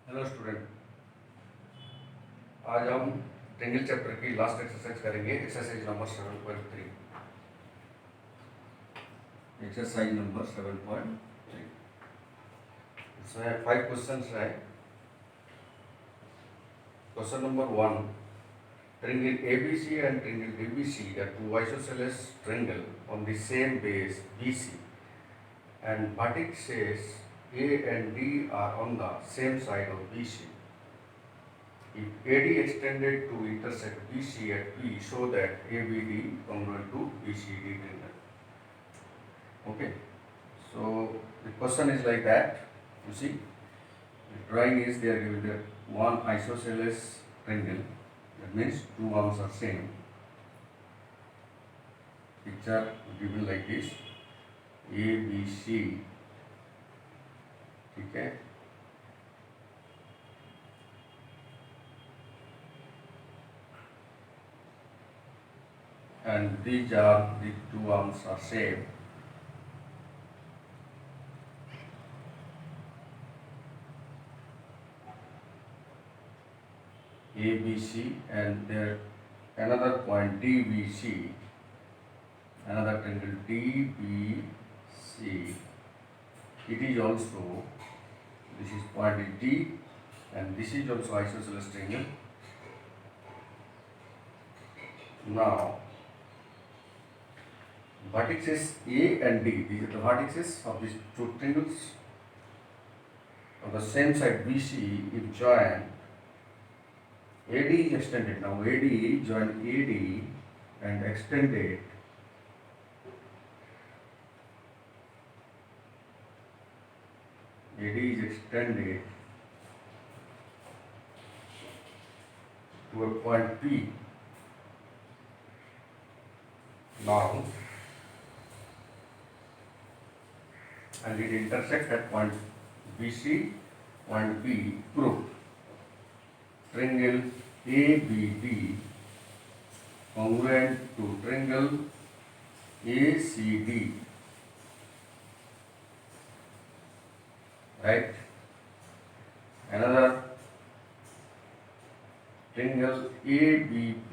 Hello student, आज हम triangle chapter की लास्ट एक्सरसाइज करेंगे। Exercise number 7.3। Exercise number 7.3। इसमें 5 क्वेश्चंस है। Question number 1, triangle ABC and triangle BBC are two isosceles triangle on the same base BC, and vertices A and D are on the same side of BC. If AD extended to intersect BC at P, show that ABD congruent to BCD triangle. Okay, so the question is like that. You see, the drawing is there given there one isosceles triangle. That means two arms are same. Picture given like this: ABC. ठीक है, and these are the two arms are same. ABC and there another point DBC, another triangle DBC. It is also, this is point is D and this is also isosceles triangle. Now vertices A and D, these are the vertices of these two triangles of the same side BC. If join AD is extended, now AD join AD and extended AD is extended to a point P. Now and it intersects at point BC, point P. Proof: triangle ABD congruent to triangle ACD. Right? Another triangle ABP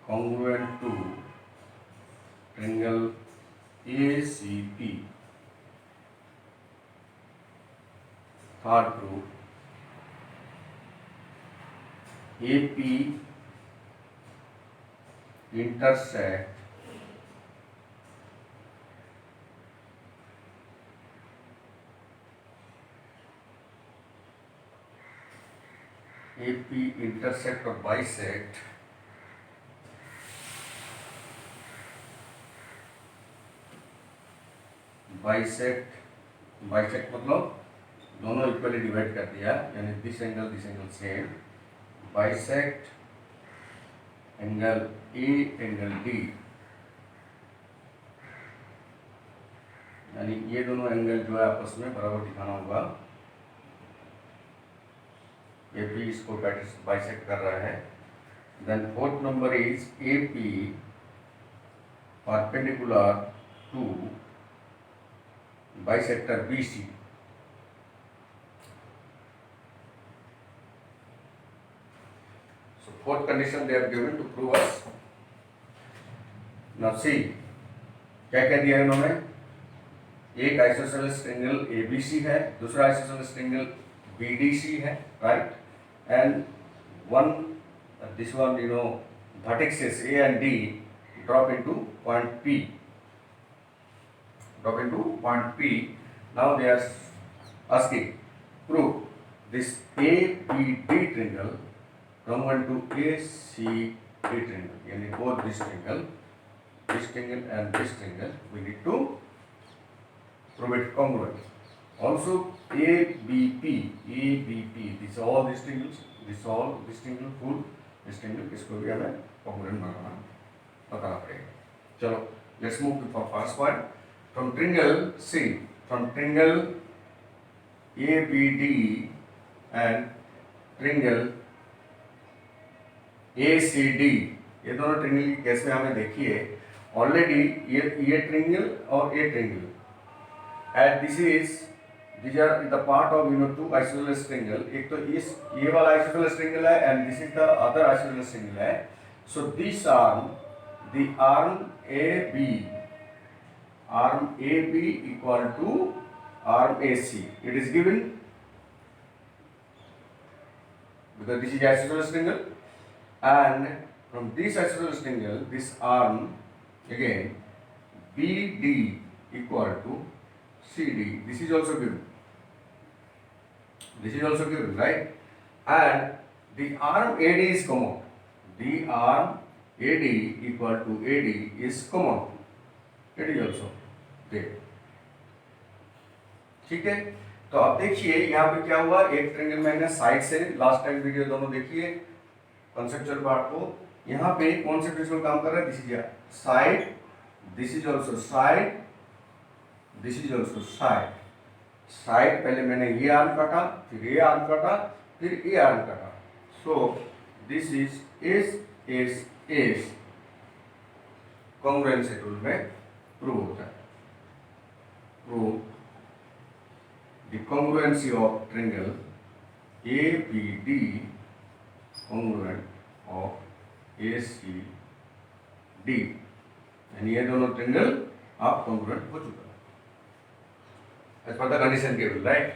congruent to triangle ACP. Third proof: AP intersect AP intersect or bisect bisect मतलब दोनों equally divide कर दिया, यानी this angle same. Bisect angle A angle D, यानी ये दोनों angle जो है आपस में बराबर दिखाना होगा. ए पी इसको बाइसेक्ट कर रहा है. Then fourth number is A P perpendicular to bisector B C. Fourth condition they are given to prove us. Now see, क्या कह दिया इन्होंने? एक आइसोसेलेस ट्रायंगल ABC है, दूसरा आइसोसेलेस ट्रायंगल BDC है, right? And this one vertices A and D drop into point P. Now they are asking, prove this ABD triangle congruent to ACD triangle, यानी both this triangle and this triangle, we need to prove it congruent. Also ABP, these all these triangles, full this triangle, इसको भी हमें congruent बताना पड़ेगा. चलो, let's move to for first one. From triangle ABD and triangle ACD, ये दोनों triangle की case में हमें देखिए ऑलरेडी ये ट्रिंगल और ये triangle, and this is these are the part of two isosceles triangle. एक तो इस ये वाला isosceles triangle है and this is the other isosceles triangle है. So this arm, the arm AB equal to arm AC. It is given because this is isosceles triangle, and from this isosceles triangle, this arm again BD equal to CD. This is also given. This is also given, right? And the arm AD is common. The arm AD equal to AD is common. It is also there. ठीक है, तो अब देखिए यहाँ पे क्या हुआ, एक ट्रायंगल मैंने साइड से लास्ट टाइम वीडियो दोनों देखिए कॉन्सेप्चुअल पार्ट को. यहाँ पे कौन से प्रिंसिपल काम कर रहा है, this is side, this is also side, this is also side. Side पहले मैंने ये आर्म काटा, फिर ये आर्म काटा, फिर ये आर्म काटा. So this is S S S congruency rule में प्रूव होता है. Prove the congruency of triangle ABD congruent of ACD, यानी ये दोनों ट्रायंगल आप कॉन्ग्रुएंट हो चुका है as per the condition given, right?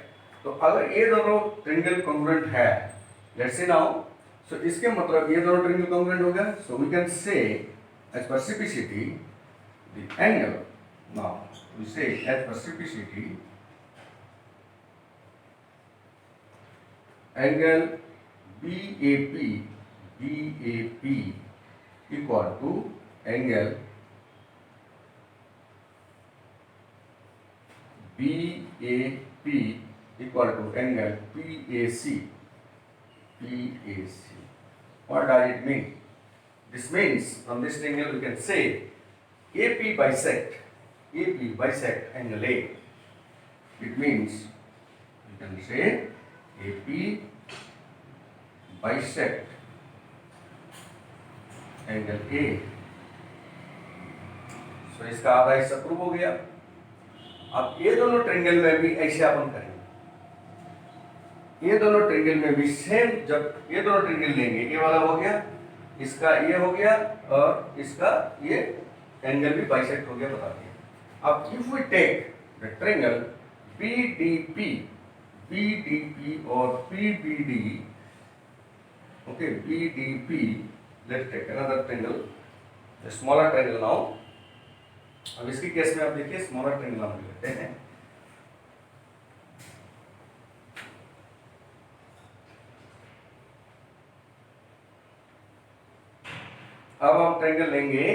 तो अगर ये दोनों ट्रायंगल कॉन्ग्रुएंट है, लेट्स से नाउ, सो इसके मतलब ये दोनों ट्रायंगल कॉन्ग्रुएंट हो गया. So we can say as per CPCT the angle, now we say as per CPCT angle BAP equal to angle BAP equal to angle PAC. What does it mean? This means from this triangle we can say AP bisect angle A. It means we can say AP bisect angle A. So इसका आधा हिस्सा prove हो गया. अब ये दोनों triangle में भी ऐसे अपन करेंगे. ये दोनों ट्रायंगल में भी सेम, जब ये दोनों ट्रायंगल लेंगे, ये वाला हो गया, इसका ये हो गया, और इसका ये एंगल भी बाइसेक्ट हो गया, बता दिया. अब if we take the triangle BDP और PBD, okay, BDP, let's take another triangle, a smaller triangle now. अब इसकी केस में आप देखिए स्मॉलर ट्रायंगल हम लेते हैं. अब हम ट्रायंगल लेंगे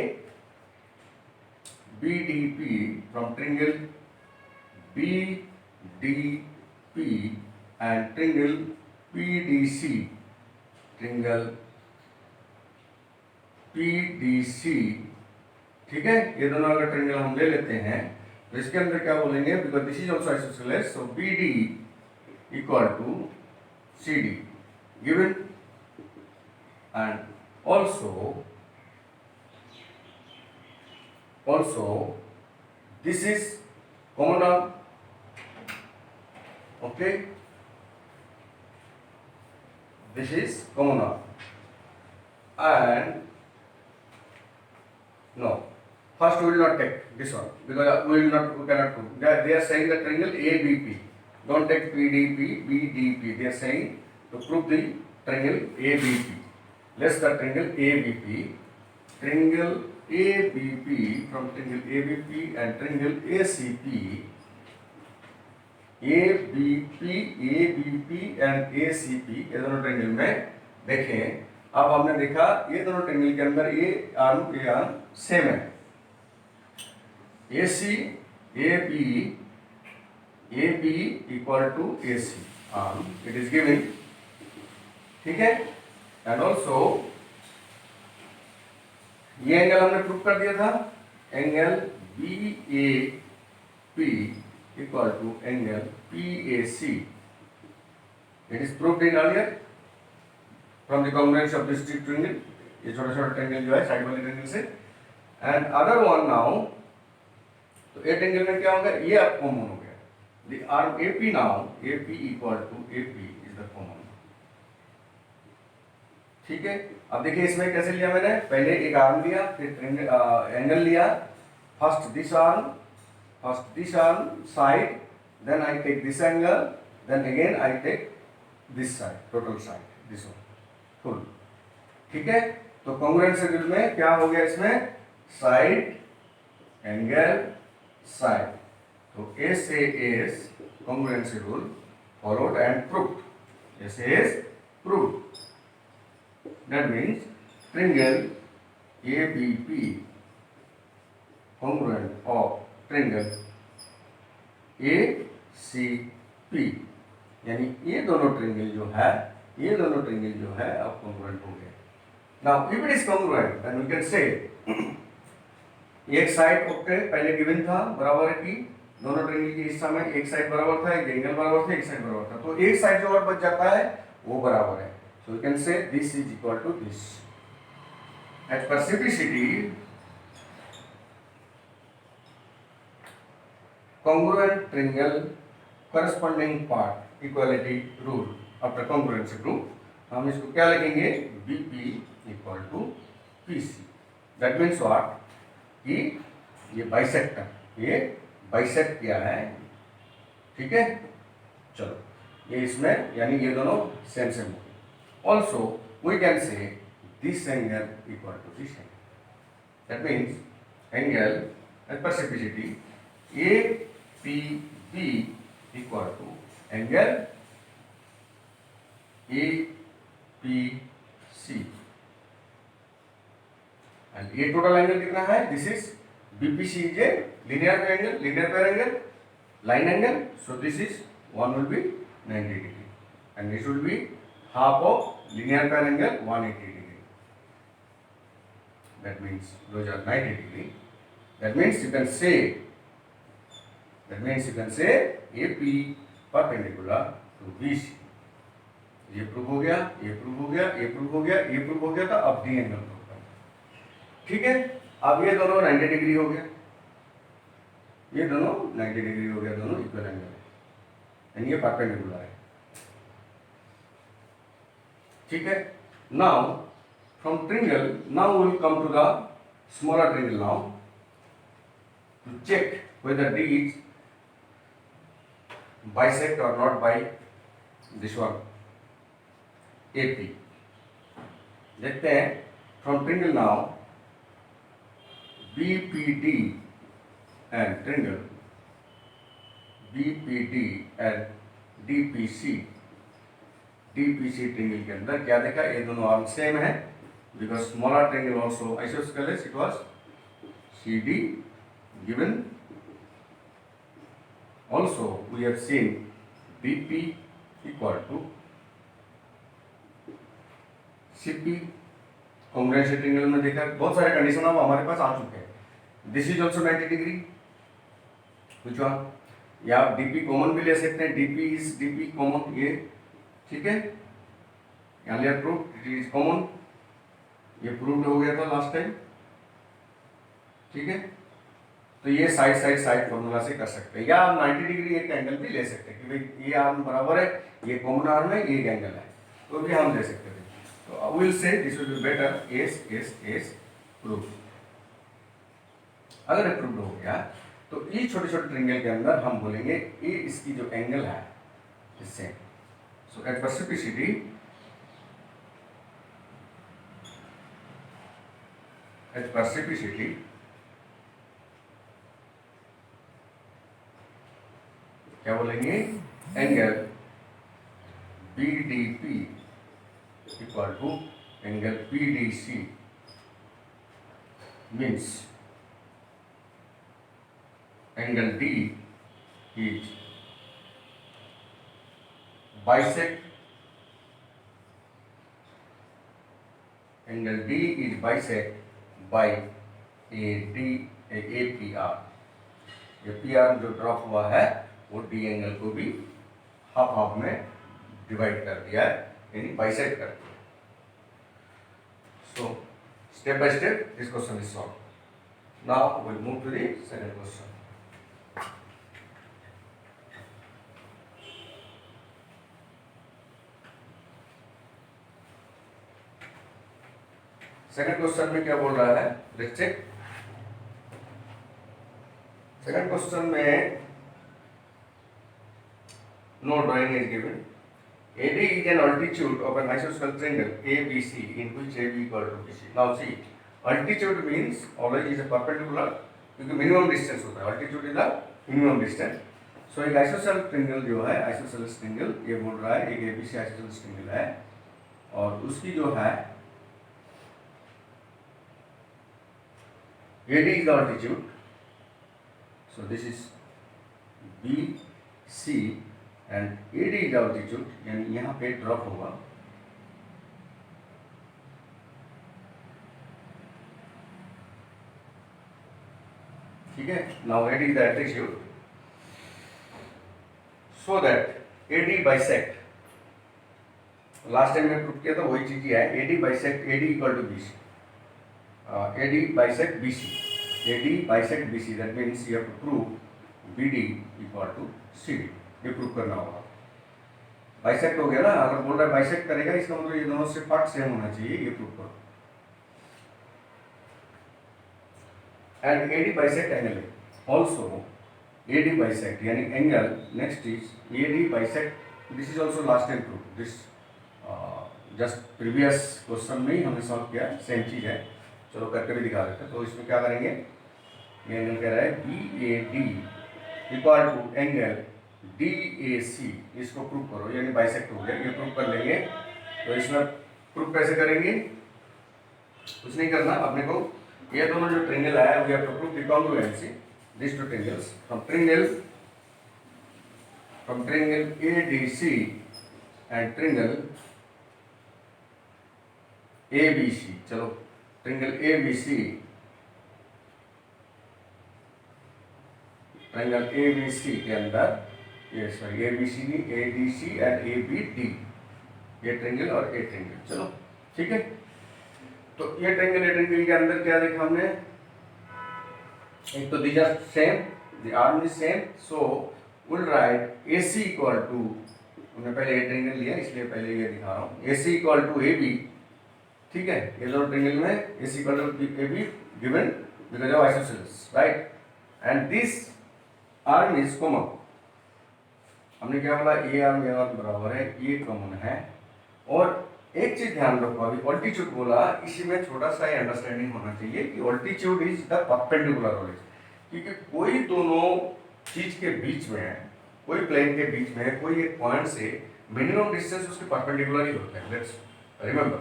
BDP from triangle BDP and triangle PDC, triangle PDC. ठीक है, ये दोनों अगर ट्रायंगल हम ले लेते हैं तो इसके अंदर क्या बोलेंगे, because this is also isosceles, so BD equal to CD given, and also this is common arm, okay, this is common arm, and no, first we will not take this one because we cannot prove. They are saying the triangle ABP. Don't take PDP, BDP. They are saying to prove the triangle ABP. Let's the triangle ABP. Triangle ABP from triangle ABP and triangle ACP. ABP and ACP ये दोनों triangle में देखें. अब हमने देखा ये दोनों triangle के अंदर ये आर्म सेम है. AC AB equal to AC arm, it is given. ठीक है, एंड ऑल्सो ये एंगल हमने प्रूव कर दिया था, angle BAP equal to angle PAC. It is proved in earlier from the congruency of this triangle. ये छोटा छोटा ट्रायंगल जो है साइड वाले ट्रायंगल से, एंड अदर वन नाउ. तो ये ट्रायंगल में क्या होगा, ये अब कॉमन हो गया, the arm AP now, AP equal to AP is the common. ठीक है, अब देखिए इसमें कैसे लिया मैंने, पहले एक आर्म लिया, फिर एंगल लिया, first this arm side, then I take this angle, then again I take this side, total side, this one, full. ठीक है, तो congruent शेड्यूल में क्या हो गया इसमें, साइड एंगल साइड, तो S A S congruent schedule followed and proved. S A S proved. That means triangle ABP congruent of triangle ACP, यानी ये दोनों ट्रिंगल जो है, ये दोनों ट्रिंगल जो है अब congruent हो गए. Now if it is congruent then we can say एक साइड ओके पहले गिवन था बराबर है कि दोनों ट्रिंगल के हिस्सा में एक साइड बराबर था, एक एंगल बराबर था, एक साइड बराबर था, तो एक साइड जो और बच जाता है वो बराबर है. So we can say this is equal to this. At specificity, congruent triangle corresponding part equality rule. After congruency rule, हम इसको क्या लिखेंगे, BP equal to PC. That means what? कि ये बाइसेक्टर, ये बाइसेक्ट किया है. ठीक है, चलो ये इसमें यानी ये दोनों same same. Also, we can say this angle equal to this angle. That means angle at specificity APB equal to angle APC. And ये total angle कितना है? This is BPC is a linear pair angle, line angle. So this is one will be 90 degree, and this will be half of linear pair angle 180 degree. That means those are 90 degree. That means you can say AP perpendicular to BC. ये prove हो गया, ये prove हो गया, ये prove हो गया, ये प्रूव हो गया, तो अब डी एंगल प्रूव करना. ठीक है, अब ये दोनों 90 डिग्री हो गया, ये दोनों 90 डिग्री हो गया, दोनों इक्वल एंगल है, यानी ये परपेंडिकुलर है. ठीक है, now from triangle, now we will come to the smaller triangle now to check whether D is bisect or not by this one AP. देखते हैं from triangle now BPD and triangle BPD and DPC triangle के अंदर क्या देखा, ये दोनों arm same है, because smaller triangle also isosceles, it was CD given. Also we have seen BP equal to CP. Congruent triangle में देखा बहुत सारे कंडीशन अब हमारे पास आ चुके हैं. This is also 90 degree, which one? या आप DP कॉमन भी ले सकते हैं, DP कॉमन, ये ठीक है, यहाँ प्रूफ इट इज कॉमन, ये प्रूव हो गया था लास्ट टाइम. ठीक है, तो ये साइड फॉर्मूला से कर सकते हैं, या आप 90 डिग्री एक एंगल भी ले सकते हैं कि भाई ये आर्म बराबर है, ये कॉमन आर्म है, ये एक एंगल है, तो भी हम ले सकते हैं. तो we will say this will be better as proof. अगर अप्रूव्ड हो गया तो ये छोटे छोटे ट्रिंगल के अंदर हम बोलेंगे ये इसकी जो एंगल है इससे. So at specificity, क्या बोलेंगे, angle BDP equal to angle PDC means angle D is bisect, angle D is bisect by APR. ये PR जो ड्रॉप हुआ है वो D एंगल को भी हाफ में डिवाइड कर दिया है, यानी बाइसेक्ट कर दिया. So step by step this question is solve. Now we will move to the second question. Second question में क्या बोल रहा है, लेट्स चेक। सेकंड क्वेश्चन में no drawing is given. AD is an altitude of an isosceles triangle ABC in which AB equal to BC. Now see, altitude means always is a perpendicular क्योंकि minimum distance होता है, altitude is the minimum distance. So एक isosceles triangle जो है, isosceles triangle ये बोल रहा है एक ABC isosceles triangle है और उसकी जो है AD is the altitude. So this is BC and AD is the altitude, यानी यहाँ पे ड्रॉप होगा। ठीक है, now AD is the altitude, so that AD bisect, last time में प्रूव किया था वही चीज है, AD bisect AD equal to BC, AD bisect BC, AD bisect BC, that means you have to prove BD equal to CD, ये prove करना होगा। Bisect हो गया ना, अगर बोल रहा है बाइसेक्ट करेगा इसका मतलब ये दोनों से पार्ट सेम होना चाहिए, ये प्रूव करो। And AD bisect angle also, AD bisect यानी angle, next is AD bisect, this is also last time prove, this just previous question में ही हमने सॉल्व किया, सेम चीज है, चलो करके भी दिखा देते हैं। तो इसमें क्या करेंगे, ये एंगल कह रहा है B A D equal to angle D A C, इसको प्रूव करो, यानी बाइसेक्ट हो गया, ये प्रूव कर लेंगे। तो इसमें प्रूव कैसे करेंगे, कुछ नहीं करना अपने को, ये दोनों जो ट्रायंगल आया we have to prove the congruency this two triangles from triangle ADC and triangle ABC. चलो ट्रायंगल एबीसी, ट्रायंगल एबीसी के अंदर ये सॉरी एबीसी नहीं, एडीसी एंड एबीडी, ये ट्रायंगल और ए ट्रायंगल, चलो ठीक है। तो ये ट्रायंगल ए ट्रायंगल के अंदर क्या देखा हमने, एक तो these are same, the arm is same, so will write AC equal to, हमने पहले ए ट्रायंगल लिया इसलिए पहले ये दिखा रहा हूँ, AC इक्वल टू AB, ठीक है। ये दोनों ट्रायंगल में AC equal to AB given because of isosceles, right, and this arm is common, हमने क्या बोला, ये आर्म ये आर्म बराबर है, ये कॉमन है। और एक चीज ध्यान रखो, अभी ऑल्टीट्यूड बोला, इसी में छोटा सा अंडरस्टैंडिंग होना चाहिए कि altitude is the perpendicular always, क्योंकि कोई दोनों चीज के बीच में है, कोई प्लेन के बीच में है, कोई एक पॉइंट से मिनिमम डिस्टेंस उसके परपेंडिकुलर ही होता है, लेट्स रिमेंबर।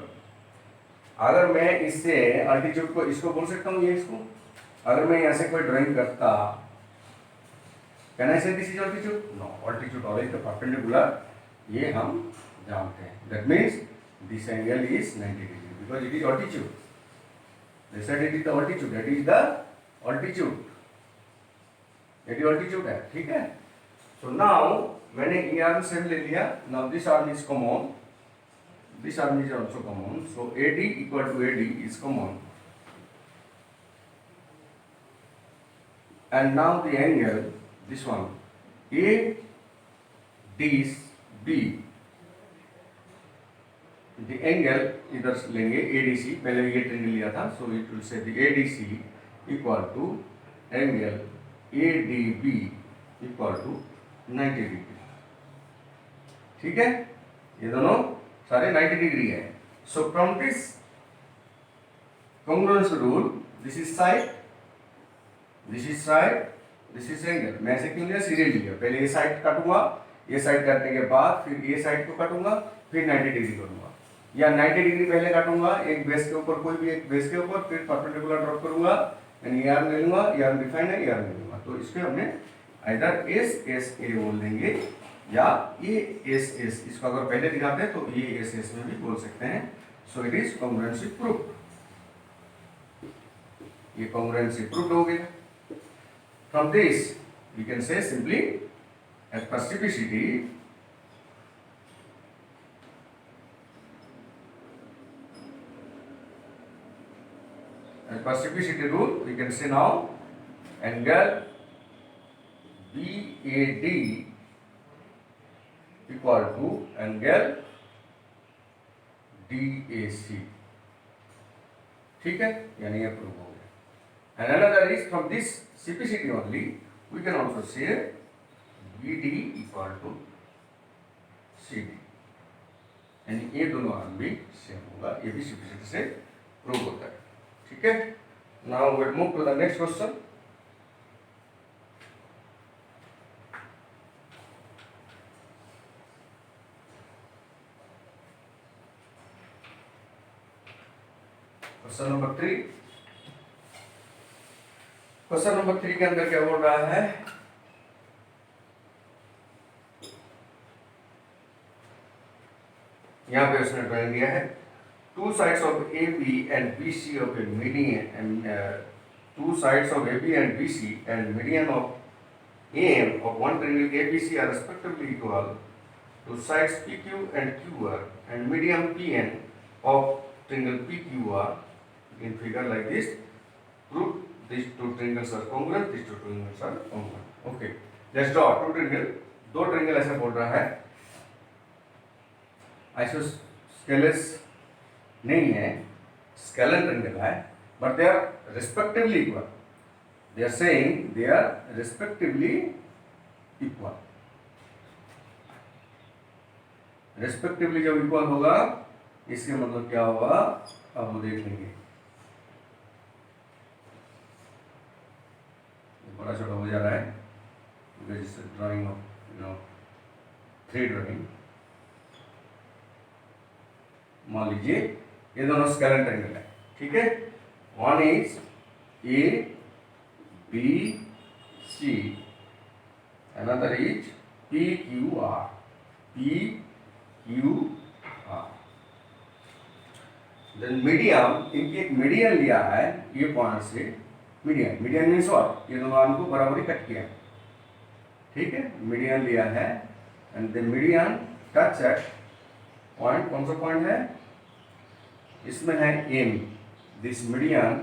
अगर मैं इससे ऑल्टीट्यूड को इसको बोल सकता हूँ, ये इसको, अगर मैं यहाँ से कोई ड्राइंग करता, can I say this is altitude? No, altitude always the perpendicular, ये हम जानते हैं। That means this angle is 90 degree because it is altitude, this side it is the altitude, that is the altitude, ये altitude है, ठीक है। So now मैंने ये आर्म सेम ले लिया, now this arm is common, this arm is also common, so AD equal to AD is common, and now the angle, this one ADB, the angle इधर लेंगे ADC, पहले ये triangle लिया था, so it will say the ADC equal to angle ADB equal to 90 degree, ठीक है, ये दोनों सारे 90 डिग्री है। So from this congruence rule, this is side, this is side, this is angle, मैं ऐसे क्यों लिया, सीरियल लिया, पहले ये साइड काटूंगा, ये साइड काटने के बाद फिर ये साइड को काटूंगा, फिर 90 डिग्री करूंगा, या 90 डिग्री पहले काटूंगा एक बेस के ऊपर, कोई भी एक बेस के ऊपर, फिर परपेंडिकुलर ड्रॉप करूंगा, यानी ये आर्म ले लूंगा, ये आर्म डिफाइन है, ये आर्म ले लूंगा। तो इसके हमने आइदर SSA बोल देंगे या ASS, इसको अगर पहले दिखाते हैं तो ASS में भी बोल सकते हैं। So it is congruency proof, ये कॉन्ग्रुएंसी प्रूफ हो गया। From this we can say simply as per simplicity, as per simplicity rule we can say now angle BAD equal to angle DAC, ठीक है, यानी ये प्रूव हो गया। And another is from this CPCT only we can also say BD equal to CD, यानी ये दोनों arm भी सेम होगा, ये भी CPCT से प्रूव होता है। ठीक है, now we move to the next question. Question number 3। Question number 3 के अंदर क्या बोल रहा है, यहाँ पे उसने ड्राइंग दिया है two sides of AB and BC of A median and two sides of AB and BC and median of AM of one triangle ABC are respectively equal to sides PQ and QR and median PN of triangle PQR in figure like this. Prove these two triangles are congruent, these two triangles are congruent. Okay, let's draw two triangle. दो triangle ऐसा बोल रहा है, isosceles नहीं है, scalene triangle है, but they are respectively equal. They are saying they are respectively equal. Respectively जब equal होगा इसके मतलब क्या होगा, अब वो देख लेंगे। बड़ा छोटा हो जा रहा है because ड्राइंग ऑफ 3 ड्राइंग। मान लीजिए ये दोनों स्केलर ट्रायंगल है, ठीक है। One is ABC, another is PQR। Then median, इनकी एक मीडियन लिया है ये पॉइंट से, मीडियन मीन्स व्हाट, ये दोनों आर्म को बराबरी कट किया, ठीक है। मीडियन लिया है and the median touch eight point, कौन सा पॉइंट है, इसमें है M, this median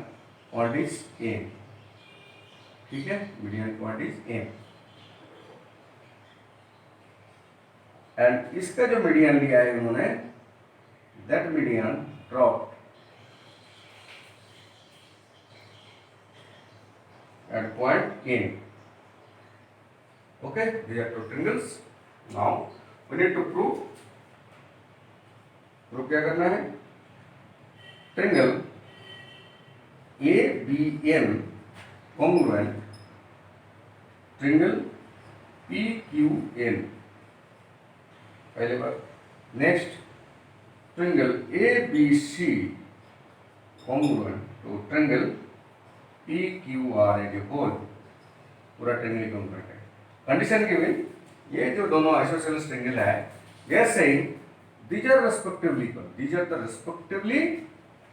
point is M, ठीक है, median point is M। And इसका जो मीडियन लिया है उन्होंने, that median drop at point N. Okay, these are two triangles. Now we need to prove क्या करना है, triangle ABN congruent triangle PQN, पहले बार। Next triangle ABC congruent to triangle PQR as a whole, पूरा triangle congruent है। Condition given, ये जो दोनों आइसोसेलेस ट्रायंगल है, they are saying these are respectively equal, these are the respectively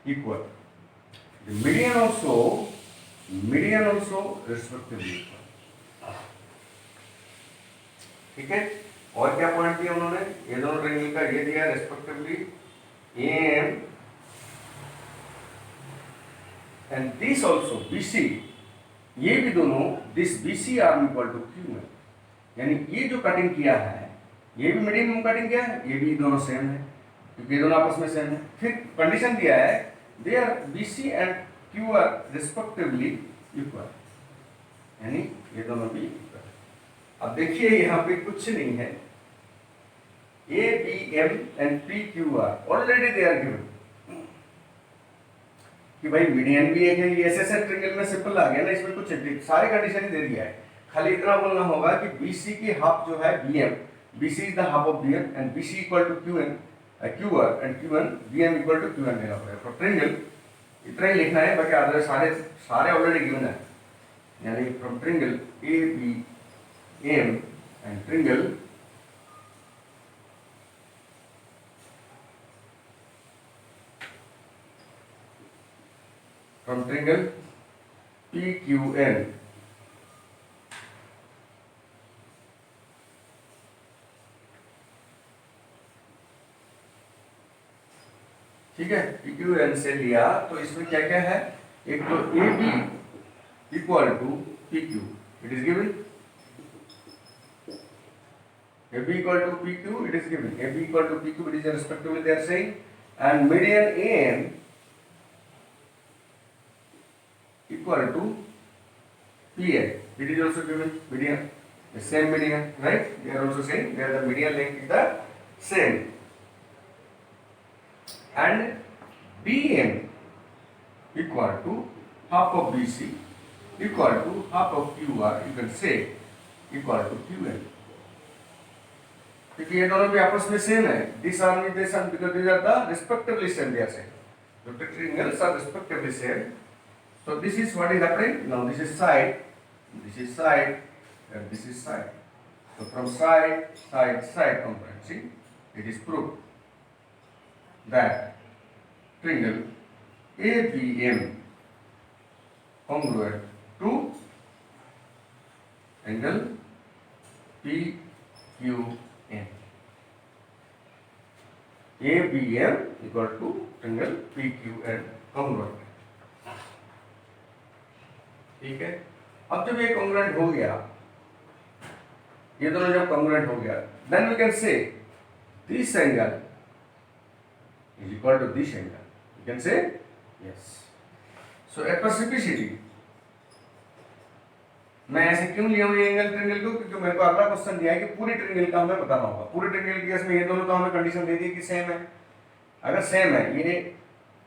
equal, the median also respectively equal, ठीक है। और क्या पॉइंट दिया उन्होंने, ये दोनों ट्रायंगल का ये दिया respectively AM and this also BC, ये भी दोनों this BC arm equal to Q है, यानी ये जो कटिंग किया है ये भी मीडियम कटिंग किया है, ये भी दोनों सेम है क्योंकि ये दोनों आपस में सेम है। फिर कंडीशन दिया है they are BC and Q are respectively equal, यानी ये दोनों भी इक्वल। अब देखिए यहाँ पे कुछ नहीं है, ABM and PQR already they are given कि भाई मीडियन भी एक है, ये एसएसएस ट्रायंगल में सिंपल आ गया ना, इसमें कुछ सारे कंडीशन ही दे दिया है। खाली इतना बोलना होगा कि BC की हाफ जो है BM, BC is the half of BM and BC equal to QN, QR and QN BM equal to QN लेना पड़ेगा। तो ट्रायंगल इतना ही लिखना है, बाकी अदर सारे ऑलरेडी गिवन है, यानी from triangle ABM and triangle PQN, ठीक है। PQN से लिया तो इसमें क्या क्या है, एक तो AB equal to PQ, it is given, AB equal to PQ, it is given, AB equal to PQ, it is respectively they are saying, and median AM equal to PN. It is also given median, the same median, right? They are also saying that the median length is the same. And BN equal to half of BC equal to half of QR, you can say equal to QN. क्योंकि ये दोनों भी आपस में same है. This arm is this arm because these are the respectively same. They are same. The triangles are respectively same. So this is what is happening. Now this is side, and this is side. So from side congruency, it is proved that triangle ABM congruent to angle PQN. ABM equal to angle PQN congruent. ठीक है. अब जब ये congruent हो गया, ये दोनों जब congruent हो गया, then we can say this angle is equal to this angle. You can say yes. So appreciability, मैं ऐसे क्यों लिया हूँ ये एंगल ट्रायंगल को, क्योंकि मेरे को अगला क्वेश्चन दिया है कि पूरी ट्रायंगल का हमें बताना होगा. पूरी ट्रायंगल केस में ये दोनों तो हमें कंडीशन दे दी कि सेम है. अगर सेम है, ये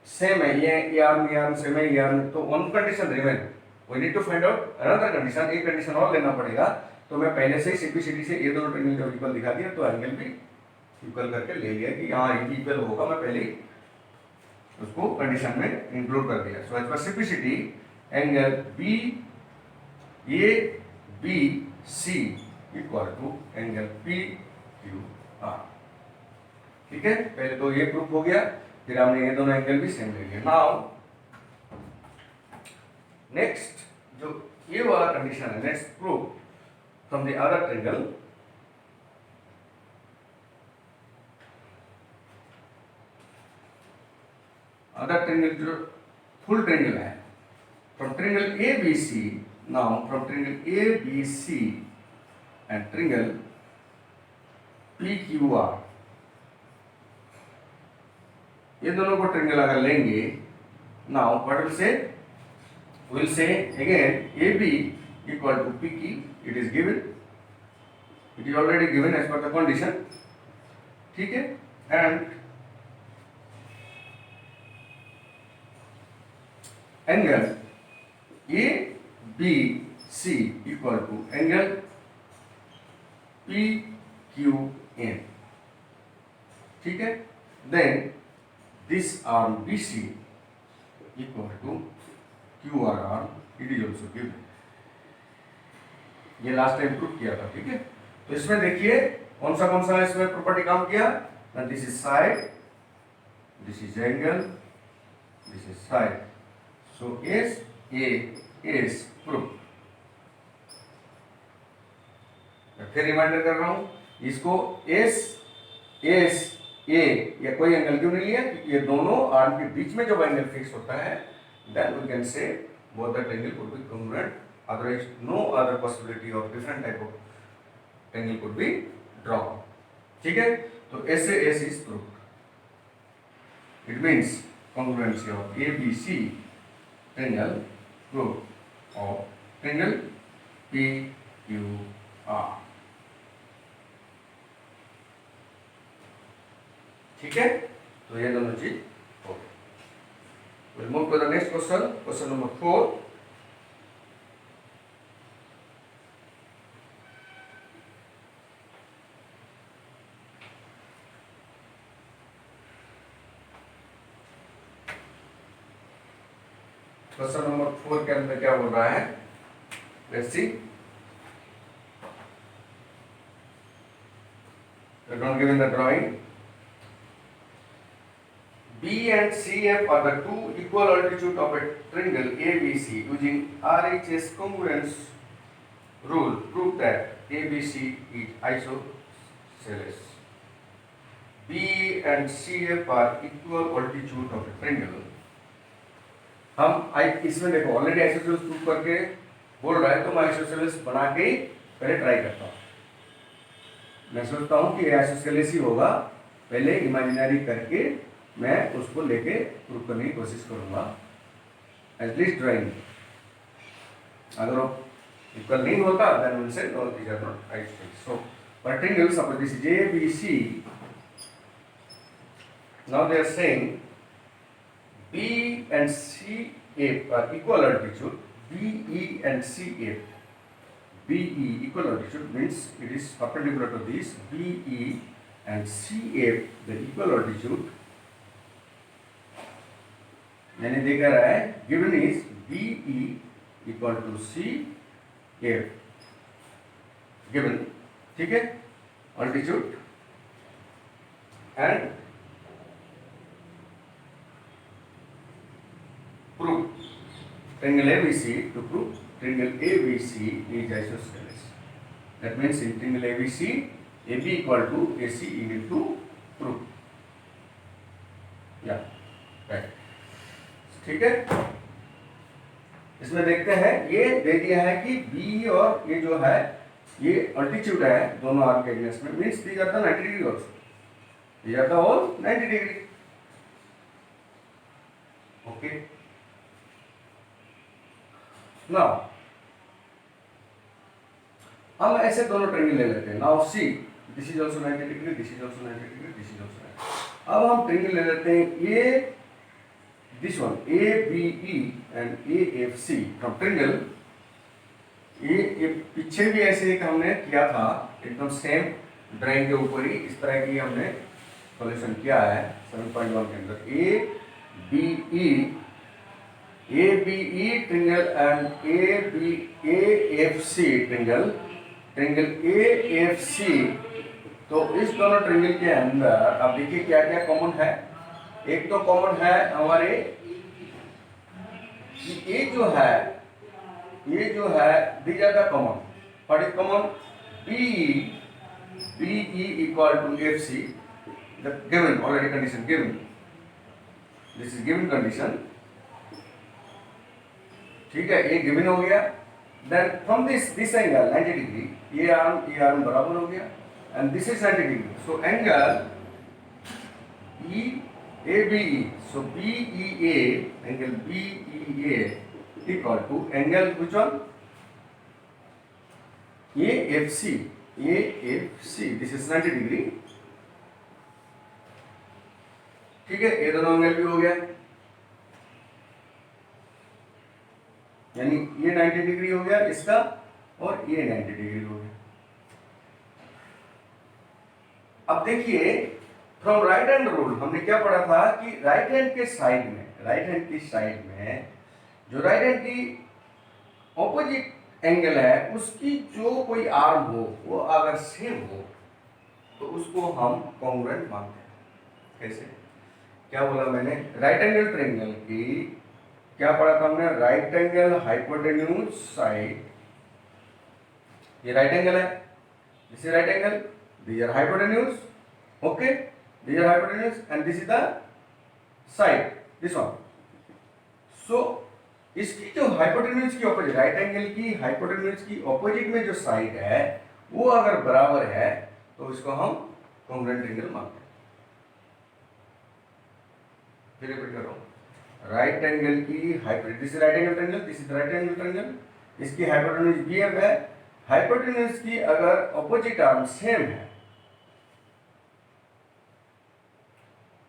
सेम है, ये आर्म सेम है, ये आर्म, तो one condition remain. We need to find out another condition. एक कंडीशन और लेना पड़ेगा. तो मैं पहले से ही सिंपलिसिटी से ये दोनों ट्रायंगल को इक्वल दिखा दिया, तो एंगल भी इक्वल करके ले लिया कि हाँ ये इक्वल होगा. मैं पहले ही उसको कंडीशन में इंक्लूड कर दिया. So as per simplicity angle B A B C equal to angle P Q R. ठीक है, पहले तो ये प्रूफ हो गया, फिर हमने ये दोनों एंगल भी सेम ले लिया. नाउ नेक्स्ट जो ये वाला कंडीशन है, next proof from the other triangle. Other triangle जो फुल ट्रायंगल है, from triangle ABC. Now from triangle ABC and triangle PQR, ये दोनों को ट्रायंगल अगर लेंगे, now what will say? We will say again AB equal to PQ. It is given. It is already given as per the condition. ठीक है, and angle ABC equal to angle PQN. ठीक है, then this arm BC equal to QR arm, it is also given. ये last time prove किया था. ठीक है, तो इसमें देखिए कौन सा इसमें प्रॉपर्टी काम किया. This is side, this is angle, this is side. So S A S proof. फिर रिमाइंडर कर रहा हूं, इसको एस एस ए या कोई एंगल क्यों नहीं लिया, क्योंकि ये दोनों आर्म के बीच में जब एंगल फिक्स होता है, then we can say both the triangle could be congruent. Otherwise no other possibility of different type of triangle could be drawn. ठीक है, तो ऐसे as is proof. It means congruency of ABC triangle proof of triangle PQR. ठीक है, तो ये दोनों चीज हो गई. Will move to the next question, question number 4. Question number 4 के अंदर क्या बोल रहा है, let's see. Don't give in the drawing. B and CF are the two equal altitude of a triangle ABC. Using RHS congruence rule, prove that ABC is isosceles. B and CF are equal altitude of a triangle. हम इसमें देखो already isosceles prove करके बोल रहा है, तो मैं isosceles बना के पहले ट्राई करता हूँ. मैं सोचता हूँ कि आइसोसेलेस ही होगा, पहले इमेजिनरी करके मैं उसको लेके प्रूव करने की कोशिश करूँगा, एटलीस्ट ड्राइंग. अगर वो इक्वल नहीं होता then we'll say no, these are not right things. So for triangle, suppose this is ABC. Now they are saying B and CA are equal altitude. BE and CA. BE equal altitude means it is perpendicular to this. BE and CA the equal altitude. यानी देखा रहा है given is BE equal to CA given, ठीक है, altitude and prove triangle ABC to prove triangle ABC is isosceles. That means in triangle ABC AB equal to AC you need to prove. Yeah, right. ठीक है, इसमें देखते हैं ये दे दिया है कि B और ये जो है ये अल्टीट्यूड है दोनों आर्म के अगेंस्ट में, means these are the 90 degree also, these are the whole 90 degree. Okay, now हम ऐसे दोनों ट्रायंगल ले लेते हैं. Now see this is also 90 degree, this is also 90 degree, this is also 90. अब हम ट्रायंगल ले लेते हैं ये this one ABE and AFC from triangle. ये पीछे भी ऐसे एक हमने किया था एकदम सेम ड्राइंग के ऊपर ही इस तरह की हमने सॉल्यूशन किया है 7.1 के अंदर. ABE triangle and AFC triangle AFC. तो इस दोनों ट्रायंगल के अंदर अब देखिए क्या क्या कॉमन है. एक तो कॉमन है हमारे कि ये जो है these are the common. What is common? BE equal to FC, the given already condition given, this is given condition. ठीक है, ये गिवन हो गया. Then from this angle 90 degree, ये आर्म बराबर हो गया and this is 90 degree. So angle ABE, so BEA, angle BEA equal to angle which one? AFC, this is 90 degree. ठीक है, ये दोनों एंगल भी हो गया, यानी ये 90 डिग्री हो गया इसका और ये 90 डिग्री हो गया. अब देखिए फ्रॉम राइट हैंड रूल हमने क्या पढ़ा था कि राइट हैंड की साइड में जो राइट हैंड की ऑपोजिट एंगल है उसकी जो कोई आर्म हो वो अगर सेम हो तो उसको हम कॉन्ग्रुएंट मानते हैं. कैसे, क्या बोला मैंने? राइट एंगल ट्रायंगल की क्या पढ़ा था हमने? राइट एंगल हाइपोटेन्यूज साइड, ये राइट एंगल है, this is right angle, these are hypotenuse. Okay, these are hypotenuse and this is the side, this one. So इसकी जो हाइपोटेन्यूज की ऑपोजिट, राइट एंगल की हाइपोटेन्यूज की ऑपोजिट में जो side है वो अगर बराबर है तो इसको हम कॉन्ग्रुएंट ट्रायंगल मानते हैं. फिर रिपीट कर रहा हूं, राइट एंगल की hypotenuse, this is right angle triangle, this is right angle triangle, इसकी हाइपोटेन्यूज BF है. हाइपोटेन्यूज की अगर ऑपोजिट आर्म सेम है,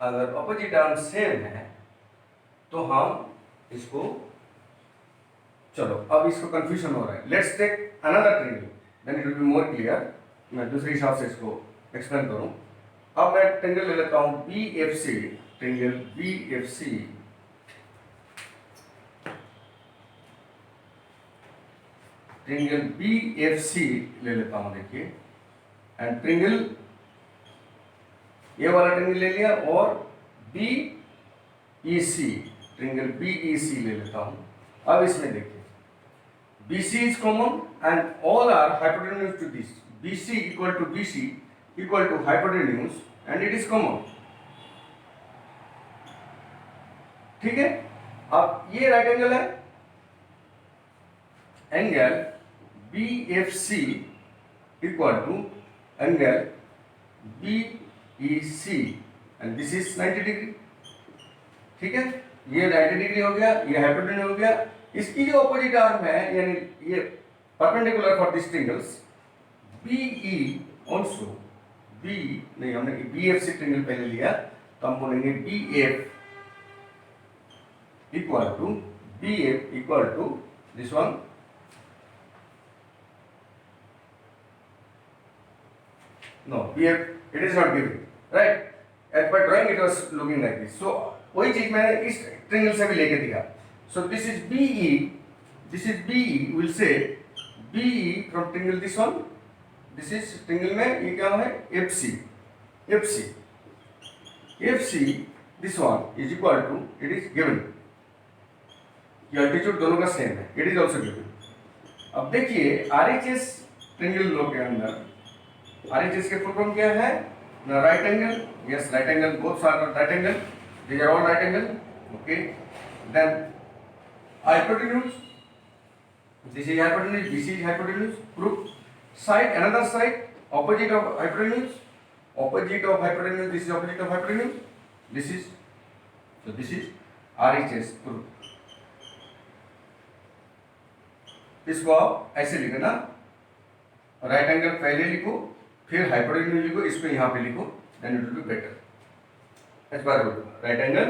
अगर ऑपोजिट आर्म सेम है तो हम इसको, चलो अब इसको कंफ्यूजन हो रहा है. Let's take another triangle then it will be more clear. मैं दूसरे हिसाब से इसको एक्सप्लेन करूं. अब मैं ट्रायंगल ले लेता हूं BFC, triangle BFC. Triangle BFC ले लेता हूं. देखिए एंड ट्रायंगल ये वाला ट्रायंगल ले लिया और BEC, ट्रायंगल BEC ले लेता हूं. अब इसमें देखिए BC is common and all are hypotenuse to this. BC equal to BC equal to hypotenuse and it is common. ठीक है, अब ये राइट एंगल है, angle BFC equal to angle BEC and this is 90 degree. ठीक है, ये 90 degree हो गया, ये हाइपोटेन्यूज हो गया, इसकी जो ऑपोजिट आर्म है यानी ये perpendicular for this triangles BE also B नहीं, हमने BFC ट्रिंगल पहले लिया तो हम बोलेंगे BF equal to this one no BF it is not given right as per drawing it was looking like this so वही चीज मैंने इस ट्रिंगल से भी लेके दिया so this is BE we'll say BE from triangle this one this is triangle में ये क्या है FC this one is equal to it is given ये अल्टीट्यूड दोनों का सेम है it is also given अब देखिए RHS ट्रिंगल लो के अंदर RHS के फुल फॉर्म क्या है right angle yes right angle both are right angle these are all right angle okay then hypotenuse this is hypotenuse this is hypotenuse proof side another side opposite of hypotenuse this is opposite of hypotenuse this is RHS proof इसको आप ऐसे लिखना right angle पहले लिखो फिर hypotenuse लिखो इसको यहाँ पे लिखो then it will be better as per right angle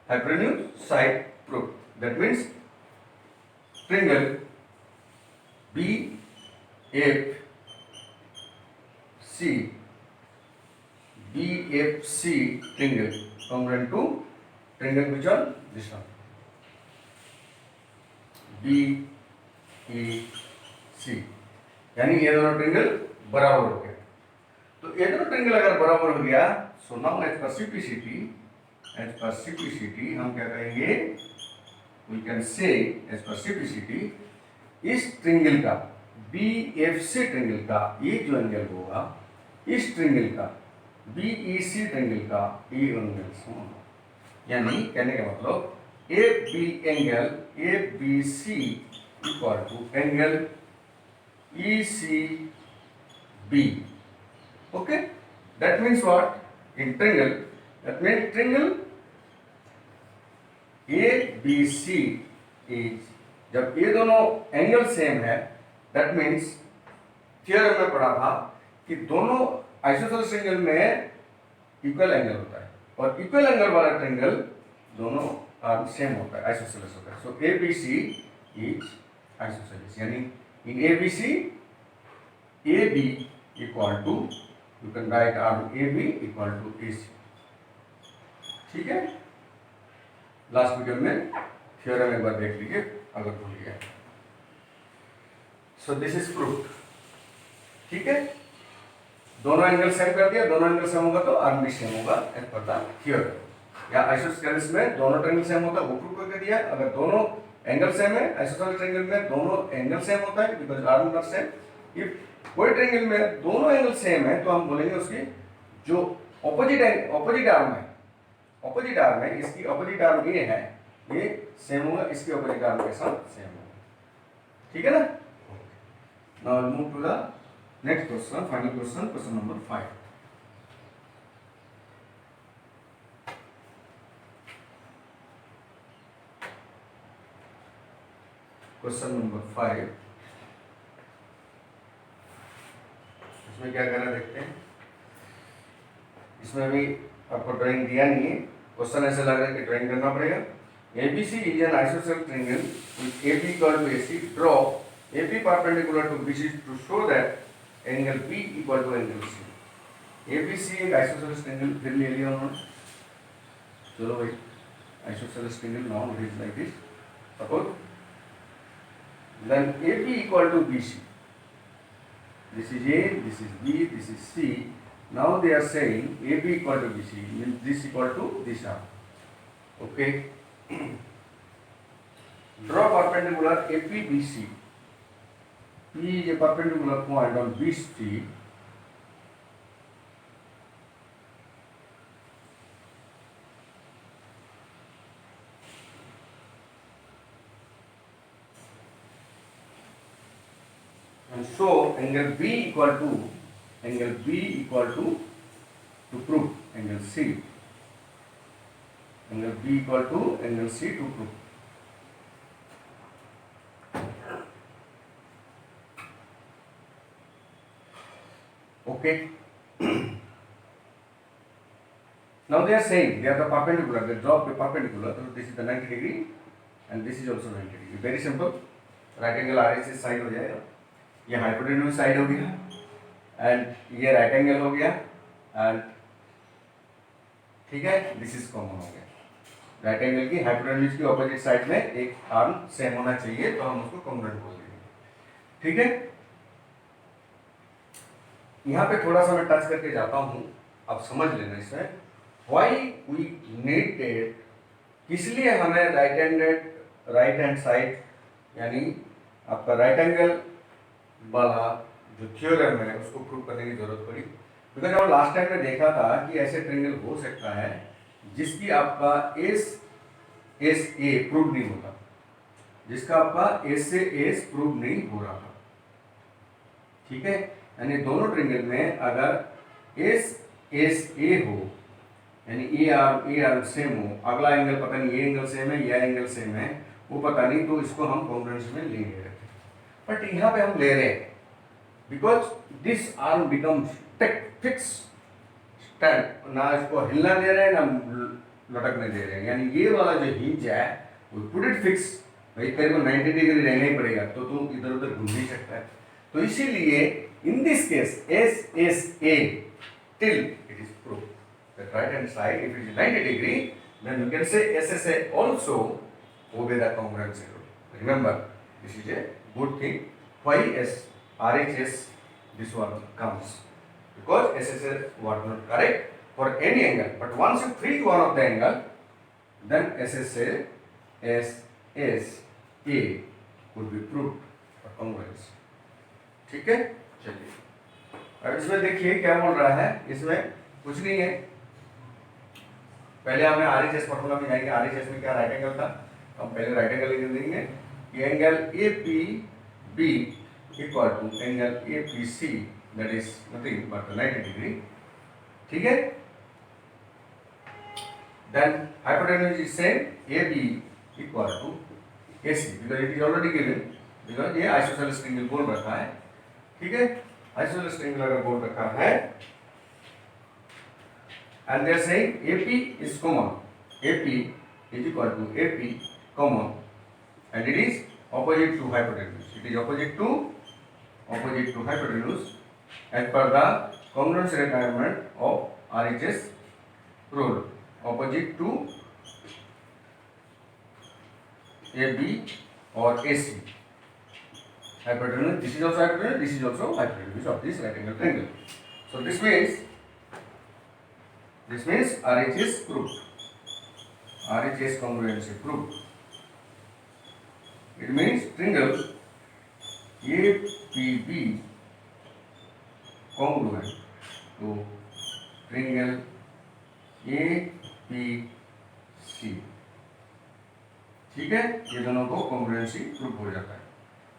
hypotenuse side proof that means triangle BFC triangle congruent to triangle which one this one BEC यानी ये दोनों ट्रिंगल बराबर हो गए तो ये दोनों ट्रिंगल अगर बराबर हो गया so now as per CPCT हम क्या कहेंगे we can say as per CPCT इस ट्रिंगल का BFC ट्रिंगल का ये जो एंगल होगा इस ट्रिंगल का BEC ट्रिंगल का ये एंगल यानी कहने का मतलब ABC equal to angle ECB okay that means what in triangle that means triangle ABC is जब ये दोनों एंगल सेम है that means थ्योरम में पढ़ा था कि दोनों आइसोसेलेस ट्रायंगल में इक्वल एंगल होता है और इक्वल एंगल वाला ट्रायंगल दोनों सेम होता है आइसोसेलेस होता है सो ABC is आइसोसेलेस यानी in ABC AB equal to you can write arm AB equal to AC ठीक है लास्ट वीडियो में थ्योरम एक बार देख लीजिए अगर भूल गया सो दिस इज प्रूफ ठीक है दोनों एंगल सेम कर दिया दोनों एंगल सेम होगा तो आर्म भी सेम होगा एज पर द थ्योरम या आइसोसेलेस में दोनों ट्रायंगल सेम होता है वो प्रूफ करके दिया अगर दोनों एंगल सेम है आइसोसेलेस ट्रायंगल में दोनों एंगल सेम होता है because arm not same if कोई ट्रायंगल में दोनों एंगल सेम है तो हम बोलेंगे उसकी जो ऑपोजिट आर्म है इसकी ऑपोजिट आर्म ये है ये सेम होगा इसकी ऑपोजिट आर्म के साथ सेम होगा ठीक है ना now will move to the next question final question number 5 question number 5 इसमें क्या करना देखते हैं इसमें भी आपको ड्राइंग दिया नहीं है क्वेश्चन ऐसा लग रहा है कि ड्राइंग करना पड़ेगा ABC is an isosceles triangle with AB equal to AC draw AP perpendicular to BC to show that angle B equal to angle C ABC एक isosceles triangle फिर ले लिया उन्होंने चलो भाई isosceles triangle now it is like this suppose then AB equal to BC this is A this is B this is C now they are saying AB equal to BC means this equal to this arm okay draw perpendicular APBC P is a perpendicular point on BC and so angle B equal to prove angle C angle B equal to angle C to prove Okay. Now they are saying they are the perpendicular, they drop the perpendicular, so this is the 90 degree and this is also 90 degree. Very simple. Right angle RHS side हो जाएगा, ये hypotenuse side हो गया and ये right angle हो गया and ठीक है, दिस इज कॉमन हो गया। राइट एंगल की हाइपोटेन्यूज की ऑपोजिट साइड में एक आर्म सेम होना चाहिए तो हम उसको कॉन्ग्रुएंट बोल देंगे। ठीक है, यहाँ पे थोड़ा सा मैं टच करके जाता हूँ, आप समझ लेना इसमें व्हाई वी नीडेड, किस लिए हमें राइट हैंड साइड यानी आपका राइट एंगल वाला जो थ्योरम है उसको प्रूव करने की जरूरत पड़ी। बिकॉज हम लास्ट टाइम में देखा था कि ऐसे ट्रायंगल हो सकता है जिसकी आपका एस ए प्रूव नहीं होता, जिसका आपका एस से एस प्रूव नहीं हो रहा था। ठीक है, यानी दोनों ट्रायंगल में अगर एस ए हो यानी ए आर सेम हो, अगला एंगल पता नहीं ये एंगल सेम है या एंगल सेम है वो पता नहीं, तो इसको हम कॉन्ग्रुएंस में ले रहे थे। बट यहाँ पे हम ले रहे हैं because this arm becomes fix stand, ना इसको हिलना दे रहे हैं ना लटकने दे रहे हैं, यानी ये वाला जो हिंज है वो पुट इट फिक्स, भाई तेरे को 90 डिग्री रहना ही पड़ेगा, तो तू इधर उधर घूम नहीं सकता है। तो इसीलिए in this case S A till it is prove that right hand side if it is 90 degree then you can say SSA also obey the congruency rule. Remember, this is a good thing. Why RHS this one comes? Because SSA was not correct for any angle. But once you freeze one of the angle, then SSA could be proved for congruency. ठीक है, चलिए अब इसमें देखिए क्या बोल रहा है। इसमें कुछ नहीं है, पहले हमें RHS फॉर्मूला में जाएंगे। RHS में क्या राइट एंगल था, हम पहले राइट एंगल लिख देंगे कि angle APB equal to angle APC that is nothing but 90 degree. ठीक है, then hypotenuse is same AB equal to AC because it is already given, because ये आइसोसेलेस ट्रायंगल बोल रखा है। ठीक है, आइसोसेलेस ट्रायंगल अगर बोल रखा है and they are saying AP is common, AP is equal to AP common and it is opposite to hypotenuse, it is opposite to hypotenuse as per the congruence requirement of RHS rule, opposite to AB or AC hypotenuse, this is also hypotenuse, this is also hypotenuse of this right angle triangle. So this means RHS proved, RHS congruency proved. It means triangle APB congruent to triangle APC। ठीक है, ये दोनों को congruency prove हो जाता है।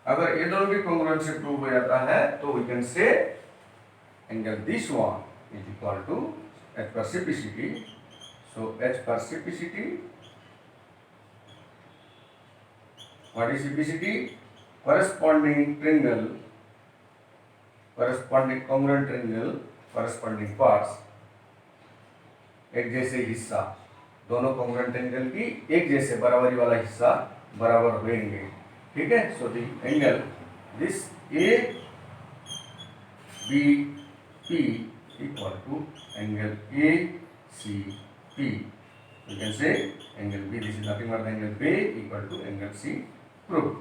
अगर ये दोनों की congruency प्रूव हो जाता है तो we can say angle this one is equal to H per CPCT. So H per CPCT, what is CPCT? Corresponding triangle, corresponding congruent triangle, corresponding parts, एक जैसे हिस्सा, दोनों congruent triangle की एक जैसे बराबरी वाला हिस्सा बराबर होंगे। ठीक है, so the angle this ABP equal to angle ACP. You can say angle B, this is nothing but angle B equal to angle C proved.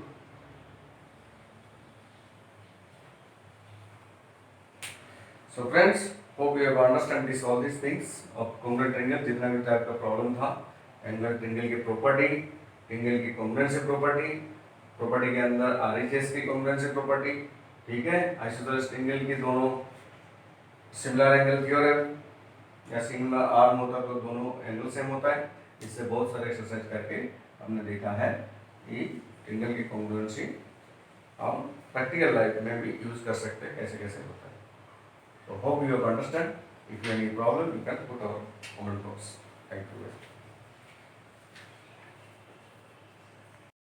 So friends, hope you have understand this all these things of congruent triangle, जितना भी type का problem था, angle triangle की property, triangle की congruency property, property के अंदर RHS की congruency property. ठीक है, आइसोसेलेस ट्रायंगल की दोनों सिमिलर एंगल थ्योरम या सिमिलर आर्म होता तो दोनों एंगल सेम होता है। इससे बहुत सारे एक्सरसाइज करके हमने देखा है कि ट्रायंगल की कॉन्ग्रुएंसी हम प्रैक्टिकल लाइफ में भी यूज कर सकते हैं, कैसे कैसे होता है। तो hope you have understand. If you have any problem you can put our comment box. Thank you.